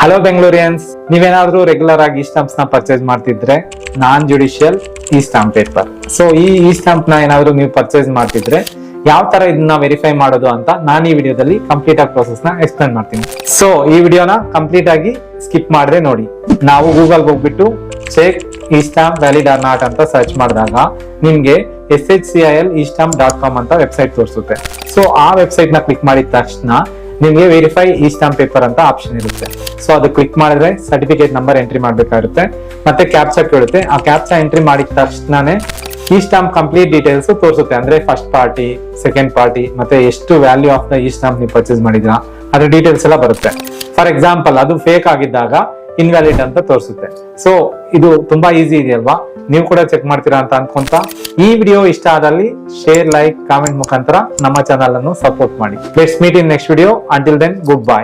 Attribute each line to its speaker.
Speaker 1: Hello ಬೆಂಗಳೂರಿಯನ್ಸ್, ನೀವೇನಾದ್ರೂ regular ಆಗಿ ಈ ಸ್ಟಾಂಪ್ಸ್ ನ ಪರ್ಚೇಸ್ ಮಾಡ್ತಿದ್ರೆ ನಾನ್ ಜುಡಿಷಿಯಲ್ ಈ ಸ್ಟಾಂಪ್ ಪೇಪರ್. ಸೊ ಈ ಸ್ಟಾಂಪ್ ನ ಏನಾದ್ರೂ ನೀವು ಪರ್ಚೇಸ್ ಮಾಡ್ತಿದ್ರೆ ಯಾವ ತರ ಇದನ್ನ ವೆರಿಫೈ ಮಾಡೋದು ಅಂತ ನಾನು ಈ ವಿಡಿಯೋದಲ್ಲಿ ಕಂಪ್ಲೀಟ್ ಆಗಿ ಪ್ರೊಸೆಸ್ ನ ಎಕ್ಸ್ಪ್ಲೇನ್ ಮಾಡ್ತೀನಿ. ಸೊ ಈ ವಿಡಿಯೋನ ಕಂಪ್ಲೀಟ್ ಆಗಿ ಸ್ಕಿಪ್ ಮಾಡದೆ ನೋಡಿ. ನಾವು ಗೂಗಲ್ ಹೋಗ್ಬಿಟ್ಟು ಚೆಕ್ ಈ ಸ್ಟಾಂಪ್ ವ್ಯಾಲಿಡ್ ಆರ್ ನಾಟ್ ಅಂತ ಸರ್ಚ್ ಮಾಡಿದಾಗ ನಿಮ್ಗೆ shcil.com ಅಂತ ವೆಬ್ಸೈಟ್ ತೋರಿಸುತ್ತೆ. ಸೊ ಆ ವೆಬ್ಸೈಟ್ ನ ಕ್ಲಿಕ್ ಮಾಡಿದ ತಕ್ಷಣ ನಿಮ್ಗೆ ವೆರಿಫೈ ಈ ಸ್ಟಾಂಪ್ ಪೇಪರ್ ಅಂತ ಆಪ್ಷನ್ ಇರುತ್ತೆ. ಸೊ ಅದು ಕ್ಲಿಕ್ ಮಾಡಿದ್ರೆ ಸರ್ಟಿಫಿಕೇಟ್ ನಂಬರ್ ಎಂಟ್ರಿ ಮಾಡ್ಬೇಕಾಗುತ್ತೆ, ಮತ್ತೆ ಕ್ಯಾಪ್ಚಾ ಕೇಳುತ್ತೆ. ಆ ಕ್ಯಾಪ್ಚಾ ಎಂಟ್ರಿ ಮಾಡಿದ ತಕ್ಷಣನೇ ಈ ಸ್ಟಾಂಪ್ ಕಂಪ್ಲೀಟ್ ಡೀಟೇಲ್ಸ್ ತೋರಿಸುತ್ತೆ. ಅಂದ್ರೆ ಫಸ್ಟ್ ಪಾರ್ಟಿ, ಸೆಕೆಂಡ್ ಪಾರ್ಟಿ, ಮತ್ತೆ ಎಷ್ಟು ವ್ಯಾಲ್ಯೂ ಆಫ್ ದ ಈ ಸ್ಟಾಂಪ್ ನೀವು ಪರ್ಚೇಸ್ ಮಾಡಿದ್ರಾ ಅದ್ರ ಡೀಟೇಲ್ಸ್ ಎಲ್ಲ ಬರುತ್ತೆ. ಫಾರ್ ಎಕ್ಸಾಂಪಲ್ ಅದು ಫೇಕ್ ಆಗಿದ್ದಾಗ ಇನ್ವ್ಯಾಲಿಡ್ ಅಂತ ತೋರಿಸುತ್ತೆ. ಸೊ ಇದು ತುಂಬಾ ಈಸಿ ಇದೆಯಲ್ವಾ, ನೀವು ಕೂಡ ಚೆಕ್ ಮಾಡ್ತೀರಾ ಅಂತ ಅನ್ಕೊಂತ ಈ ವಿಡಿಯೋ ಇಷ್ಟ ಆದಲ್ಲಿ ಶೇರ್, ಲೈಕ್, ಕಾಮೆಂಟ್ ಮುಖಾಂತರ ನಮ್ಮ ಚಾನಲ್ ಅನ್ನು ಸಪೋರ್ಟ್ ಮಾಡಿ. Let's meet in next video. Until then, good by.